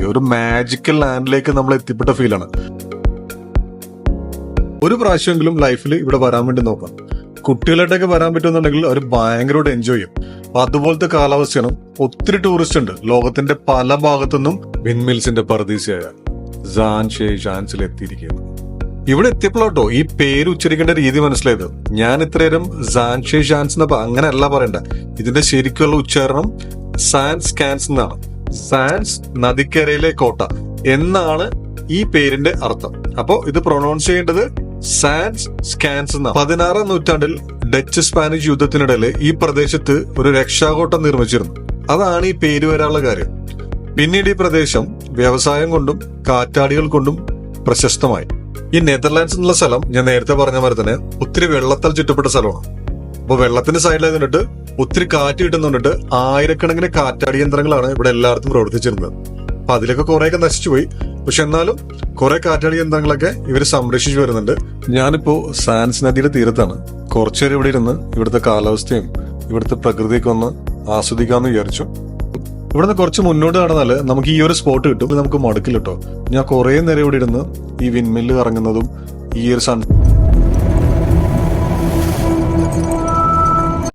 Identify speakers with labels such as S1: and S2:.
S1: ഒരു മാജിക്കൽ ലാൻഡിലേക്ക് നമ്മൾ എത്തിപ്പെട്ട ഫീലാണ്. ഒരു പ്രാവശ്യമെങ്കിലും ലൈഫിൽ ഇവിടെ വരാൻ വേണ്ടി നോക്കാം. കുട്ടികളായിട്ടൊക്കെ വരാൻ പറ്റുമെന്നുണ്ടെങ്കിൽ അവർ ഭയങ്കരമായിട്ട് എൻജോയ് ചെയ്യും. അപ്പൊ അതുപോലത്തെ കാലാവസ്ഥയാണ്. ഒത്തിരി ടൂറിസ്റ്റ് ഉണ്ട് ലോകത്തിന്റെ പല ഭാഗത്തുനിന്നും വിൻമിൽസിന്റെ പർദീസയായ സാൻഷേ ഷാൻസിൽ എത്തിയിരിക്കുന്നു. ഇവിടെ എത്തിയപ്പോഴാട്ടോ ഈ പേര് ഉച്ചരിക്കേണ്ട രീതി മനസ്സിലായത്. ഞാൻ ഇത്രയേരം സാൻഷേ ഷാൻസ് എന്ന അങ്ങനെയല്ല പറയണ്ട. ഇതിന്റെ ശരിക്കുള്ള ഉച്ചാരണം സാൻസ് കാൻസ് എന്നാണ്. സാൻസ് നദിക്കരയിലെ കോട്ട എന്നാണ് ഈ പേരിന്റെ അർത്ഥം. അപ്പോ ഇത് പ്രൊനൗൺസ് ചെയ്യേണ്ടത് സാൻസ് സ്കാൻസ് എന്നാണ്. 16ാം നൂറ്റാണ്ടിൽ ഡച്ച് സ്പാനിഷ് യുദ്ധത്തിനിടയിൽ ഈ പ്രദേശത്ത് ഒരു രക്ഷാകോട്ടം നിർമ്മിച്ചിരുന്നു. അതാണ് ഈ പേര് വരാനുള്ള കാര്യം. പിന്നീട് ഈ പ്രദേശം വ്യവസായം കൊണ്ടും കാറ്റാടികൾ കൊണ്ടും പ്രശസ്തമായി. ഈ നെതർലാൻഡ്സ് എന്നുള്ള സ്ഥലം ഞാൻ നേരത്തെ പറഞ്ഞ പോലെ തന്നെ ഒത്തിരി വെള്ളത്താൽ ചുറ്റപ്പെട്ട സ്ഥലമാണ്. അപ്പൊ വെള്ളത്തിന്റെ സൈഡിലായി നിന്നിട്ട് ഒത്തിരി കാറ്റ് കിട്ടുന്നുണ്ടിട്ട് ആയിരക്കണക്കിന് കാറ്റാടി യന്ത്രങ്ങളാണ് ഇവിടെ എല്ലായിടത്തും പ്രവർത്തിച്ചിരുന്നത്. അപ്പൊ അതിലൊക്കെ കുറെയൊക്കെ നശിച്ചുപോയി. പക്ഷെ എന്നാലും കുറെ കാറ്റാടി യന്ത്രങ്ങളൊക്കെ ഇവര് സംരക്ഷിച്ചു വരുന്നുണ്ട്. ഞാനിപ്പോ സാൻസ് നദിയുടെ തീരത്താണ്. കുറച്ചേരം ഇവിടെ ഇരുന്ന് ഇവിടുത്തെ കാലാവസ്ഥയും ഇവിടുത്തെ പ്രകൃതിയൊക്കെ ഒന്ന് ആസ്വദിക്കാന്ന് വിചാരിച്ചു. ഇവിടുന്ന് കുറച്ച് മുന്നോട്ട് നടന്നാല് നമുക്ക് ഈ ഒരു സ്പോട്ട് കിട്ടും. നമുക്ക് മടുക്കില്ല കേട്ടോ. ഞാൻ കുറെ നേരം ഇവിടെ ഇരുന്ന് ഈ വിൻമില്ല് കറങ്ങുന്നതും ഈ ഒരു